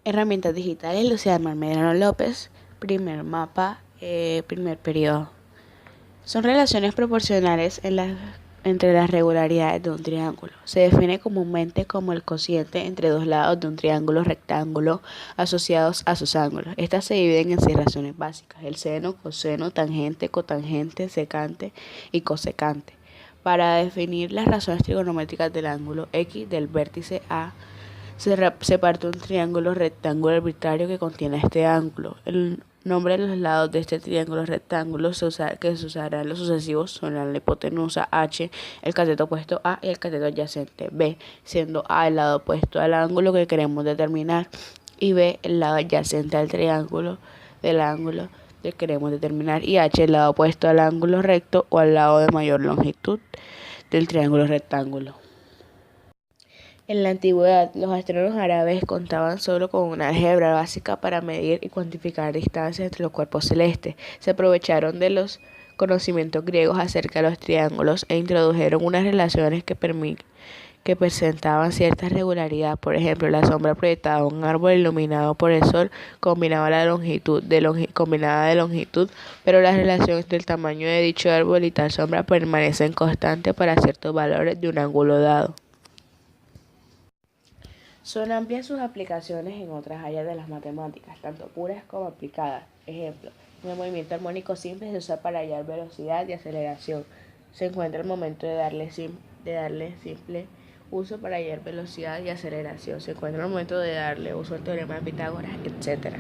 Herramientas digitales, Luciana Medrano López, primer mapa, primer periodo. Son relaciones proporcionales entre las regularidades de un triángulo. Se define comúnmente como el cociente entre dos lados de un triángulo rectángulo asociados a sus ángulos. Estas se dividen en 6 razones básicas: el seno, coseno, tangente, cotangente, secante y cosecante. Para definir las razones trigonométricas del ángulo X del vértice A, se parte un triángulo rectangular arbitrario que contiene este ángulo. El nombre de los lados de este triángulo rectángulo que se usará en los sucesivos son la hipotenusa H, el cateto opuesto A y el cateto adyacente B, siendo A el lado opuesto al ángulo que queremos determinar y B el lado adyacente al triángulo del ángulo que queremos determinar, y H el lado opuesto al ángulo recto o al lado de mayor longitud del triángulo rectángulo. En la antigüedad, los astrónomos árabes contaban solo con una álgebra básica para medir y cuantificar distancias entre los cuerpos celestes. Se aprovecharon de los conocimientos griegos acerca de los triángulos e introdujeron unas relaciones que presentaban cierta regularidad. Por ejemplo, la sombra proyectada a un árbol iluminado por el sol combinada de longitud, pero la relación entre el tamaño de dicho árbol y tal sombra permanecen constantes para ciertos valores de un ángulo dado. Son amplias sus aplicaciones en otras áreas de las matemáticas, tanto puras como aplicadas. Ejemplo, en el movimiento armónico simple se usa para hallar velocidad y aceleración. Se encuentra el momento de darle simple uso para hallar velocidad y aceleración. Se encuentra el momento de darle uso al teorema de Pitágoras, etc.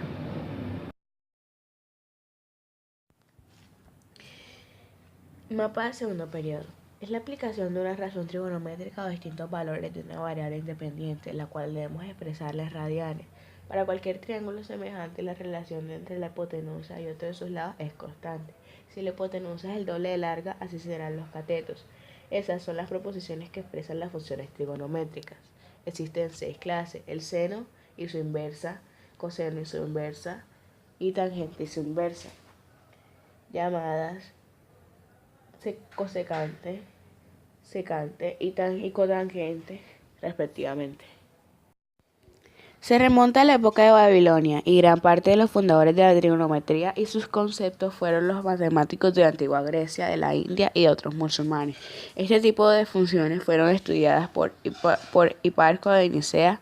Mapa de segundo periodo. Es la aplicación de una razón trigonométrica a distintos valores de una variable independiente, la cual debemos expresarla en radianes. Para cualquier triángulo semejante, la relación entre la hipotenusa y otro de sus lados es constante. Si la hipotenusa es el doble de larga, así serán los catetos. Esas son las proposiciones que expresan las funciones trigonométricas. Existen 6 clases: el seno y su inversa, coseno y su inversa, y tangente y su inversa, llamadas cosecante, secante y cotangente, respectivamente. Se remonta a la época de Babilonia, y gran parte de los fundadores de la trigonometría y sus conceptos fueron los matemáticos de la antigua Grecia, de la India y de otros musulmanes. Este tipo de funciones fueron estudiadas por Hiparco de Nicea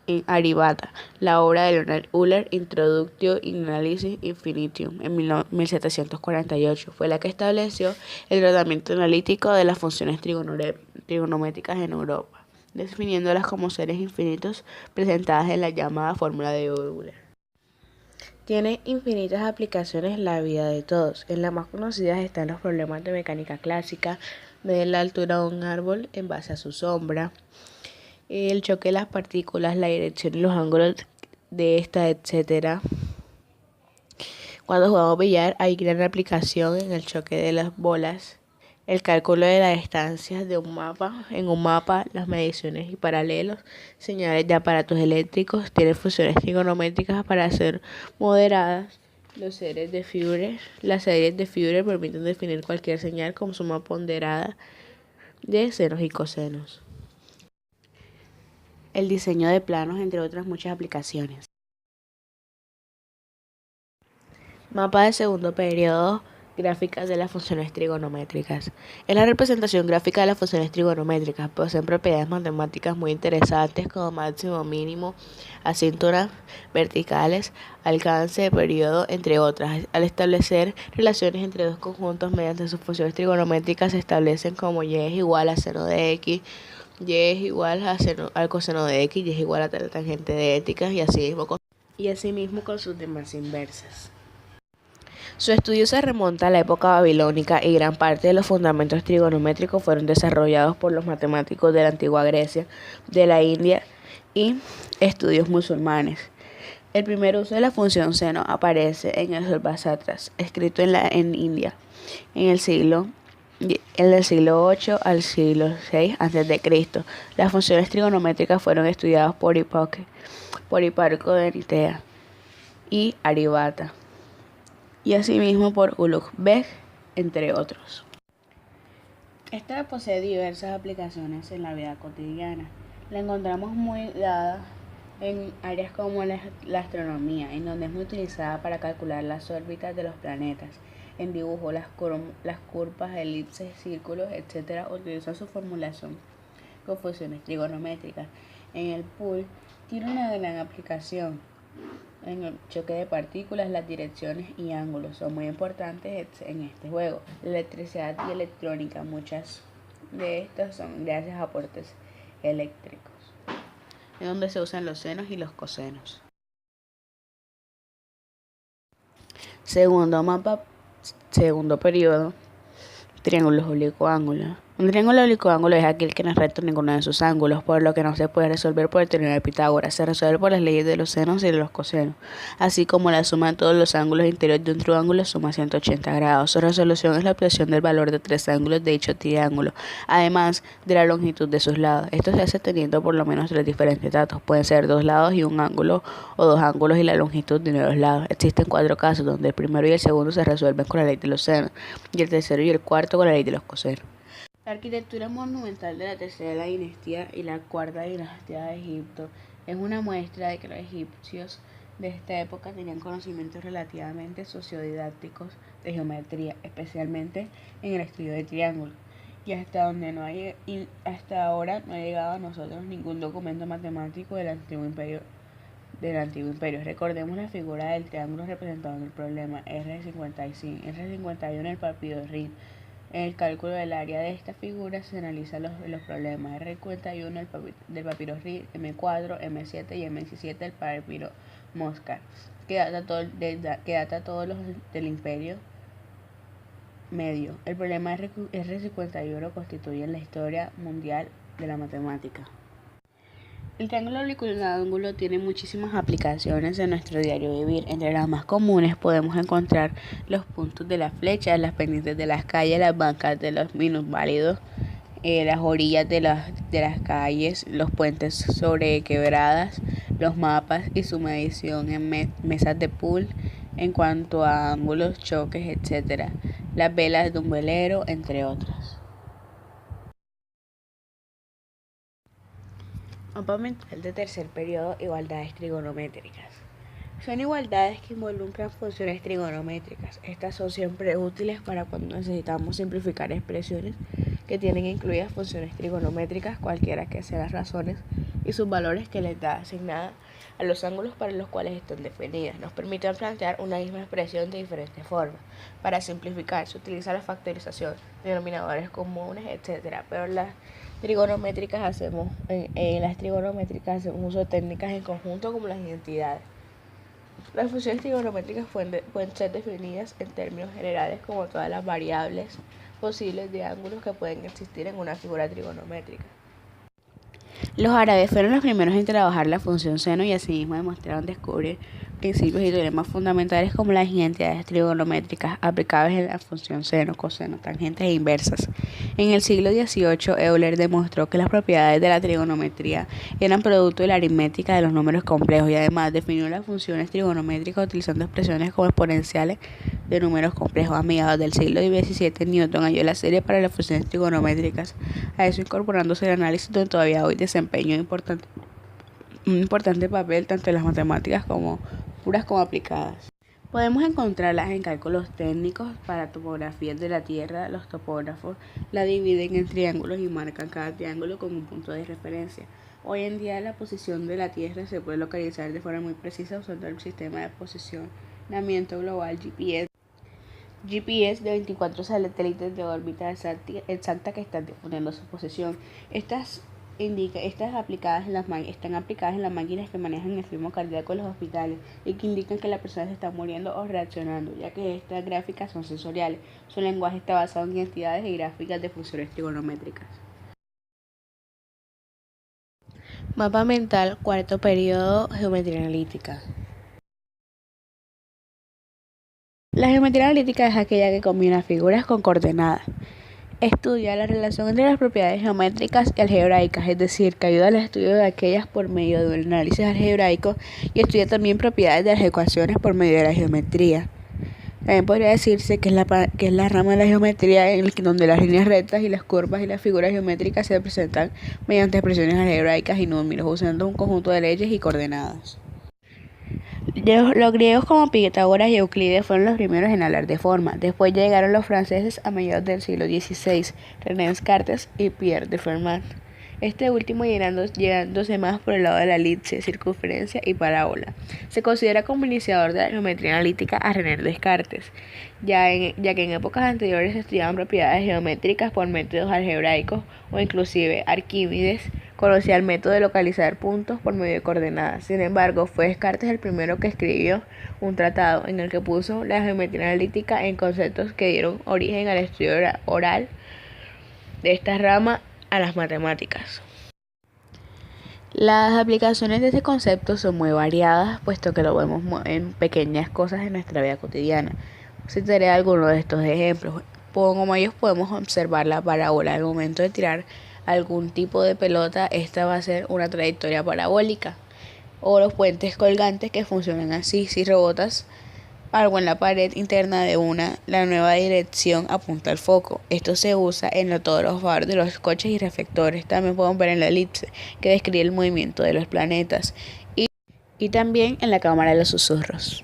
en Aryabhata. La obra de Leonard Euler, Introductio in Analysis Infinitum, en 1748, fue la que estableció el tratamiento analítico de las funciones trigonométricas en Europa, definiéndolas como seres infinitos presentadas en la llamada fórmula de Euler. Tiene infinitas aplicaciones en la vida de todos. En las más conocidas están los problemas de mecánica clásica, medir la altura de un árbol en base a su sombra, el choque de las partículas, la dirección y los ángulos de esta, etc. Cuando jugamos billar hay gran aplicación en el choque de las bolas, el cálculo de las distancias de en un mapa, las mediciones y paralelos, señales de aparatos eléctricos, tienen funciones trigonométricas para ser moderadas. Las series de Fourier permiten definir cualquier señal con suma ponderada de senos y cosenos. El diseño de planos, entre otras muchas aplicaciones. Mapa de segundo periodo. Gráficas de las funciones trigonométricas. Es la representación gráfica de las funciones trigonométricas. Poseen propiedades matemáticas muy interesantes como máximo, mínimo, asíntonas verticales, alcance de periodo, entre otras. Al establecer relaciones entre dos conjuntos mediante sus funciones trigonométricas, se establecen como y es igual a seno de x, y es igual al coseno de x, y es igual a la tangente de x, y asimismo con sus demás inversas. Su estudio se remonta a la época babilónica, y gran parte de los fundamentos trigonométricos fueron desarrollados por los matemáticos de la antigua Grecia, de la India y estudios musulmanes. El primer uso de la función seno aparece en el Solvasatras, escrito en India en el siglo VIII al siglo VI a.C. Las funciones trigonométricas fueron estudiadas por Hiparco de Nicea y Aryabhata, y asimismo por Ulugh Beg, entre otros. Esta posee diversas aplicaciones en la vida cotidiana. La encontramos muy dada en áreas como la astronomía, en donde es muy utilizada para calcular las órbitas de los planetas. En dibujo, las curvas, elipses, círculos, etc. utilizan su formulación con funciones trigonométricas. En el pool tiene una gran aplicación. En el choque de partículas, las direcciones y ángulos son muy importantes en este juego. La electricidad y electrónica, muchas de estas son gracias a aportes eléctricos, en donde se usan los senos y los cosenos. Segundo mapa, segundo periodo, triángulos oblicuo-ángulos. Un triángulo oblicuo-ángulo es aquel que no es recto en ninguno de sus ángulos, por lo que no se puede resolver por el teorema de Pitágoras. Se resuelve por las leyes de los senos y de los cosenos, así como la suma de todos los ángulos interiores de un triángulo suma 180 grados. Su resolución es la obtención del valor de tres ángulos de dicho triángulo, además de la longitud de sus lados. Esto se hace teniendo por lo menos tres diferentes datos. Pueden ser dos lados y un ángulo, o dos ángulos y la longitud de uno de los lados. Existen cuatro casos, donde el primero y el segundo se resuelven con la ley de los senos, y el tercero y el cuarto con la ley de los cosenos. La arquitectura monumental de la tercera dinastía y la cuarta dinastía de Egipto es una muestra de que los egipcios de esta época tenían conocimientos relativamente sociodidácticos de geometría, especialmente en el estudio de triángulos, y hasta ahora no ha llegado a nosotros ningún documento matemático del antiguo imperio. Recordemos la figura del triángulo representado en el problema R55, R51 en el papiro Reed. En el cálculo del área de esta figura se analizan los problemas R51 del papiro Reed, M4, M7 y M17 del papiro Moscar, que data todos los del Imperio Medio. El problema R51 constituye la historia mundial de la matemática. El triángulo oblicuo-ángulo tiene muchísimas aplicaciones en nuestro diario vivir. Entre las más comunes podemos encontrar los puntos de las flechas, las pendientes de las calles, las bancas de los minusválidos, las orillas de las calles, los puentes sobre quebradas, los mapas y su medición en mesas de pool en cuanto a ángulos, choques, etc. Las velas de un velero, entre otras. Mapa mental de tercer periodo, igualdades trigonométricas. Son igualdades que involucran funciones trigonométricas. Estas son siempre útiles para cuando necesitamos simplificar expresiones que tienen incluidas funciones trigonométricas, cualquiera que sean las razones y sus valores que les da asignada a los ángulos para los cuales están definidas. Nos permiten plantear una misma expresión de diferentes formas. Para simplificar se utiliza la factorización, denominadores comunes, etc. Pero en las trigonométricas hacemos uso de técnicas en conjunto como las identidades. Las funciones trigonométricas pueden ser definidas en términos generales como todas las variables posibles de ángulos que pueden existir en una figura trigonométrica. Los árabes fueron los primeros en trabajar la función seno y asimismo demostraron descubrir principios y teoremas fundamentales como las identidades trigonométricas aplicables en la función seno, coseno, tangentes e inversas. En el siglo XVIII, Euler demostró que las propiedades de la trigonometría eran producto de la aritmética de los números complejos y además definió las funciones trigonométricas utilizando expresiones como exponenciales de números complejos. A mediados del siglo XVII, Newton halló la serie para las funciones trigonométricas, a eso incorporándose el análisis donde todavía hoy desempeña un importante papel tanto en las matemáticas como puras como aplicadas. Podemos encontrarlas en cálculos técnicos para topografías de la Tierra. Los topógrafos la dividen en triángulos y marcan cada triángulo con un punto de referencia. Hoy en día la posición de la Tierra se puede localizar de forma muy precisa usando el sistema de posicionamiento global GPS de 24 satélites de órbita exacta que están difundiendo su posición. Están aplicadas en las máquinas que manejan el ritmo cardíaco en los hospitales y que indican que la persona se está muriendo o reaccionando, ya que estas gráficas son sensoriales. Su lenguaje está basado en identidades y gráficas de funciones trigonométricas. Mapa mental, cuarto periodo, geometría analítica. La geometría analítica es aquella que combina figuras con coordenadas. Estudia la relación entre las propiedades geométricas y algebraicas, es decir, que ayuda al estudio de aquellas por medio de un análisis algebraico y estudia también propiedades de las ecuaciones por medio de la geometría. También podría decirse que que es la rama de la geometría donde las líneas rectas y las curvas y las figuras geométricas se representan mediante expresiones algebraicas y números, usando un conjunto de leyes y coordenadas. Los griegos como Pitágoras y Euclides fueron los primeros en hablar de forma. Después llegaron los franceses a mediados del siglo XVI, René Descartes y Pierre de Fermat. Este último llegándose más por el lado de la elipse, circunferencia y parábola. Se considera como iniciador de la geometría analítica a René Descartes, ya que en épocas anteriores se estudiaban propiedades geométricas por métodos algebraicos o inclusive Arquímedes conocía el método de localizar puntos por medio de coordenadas. Sin embargo, fue Descartes el primero que escribió un tratado en el que puso la geometría analítica en conceptos que dieron origen al estudio oral de esta rama a las matemáticas. Las aplicaciones de este concepto son muy variadas, puesto que lo vemos en pequeñas cosas en nuestra vida cotidiana. Citaré algunos de estos ejemplos. Como ellos podemos observar la parábola al momento de tirar algún tipo de pelota, esta va a ser una trayectoria parabólica. O los puentes colgantes que funcionan así: si rebotas algo en la pared interna de la nueva dirección apunta al foco. Esto se usa en todos los faros de los coches y reflectores. También podemos ver en la elipse, que describe el movimiento de los planetas. Y también en la cámara de los susurros.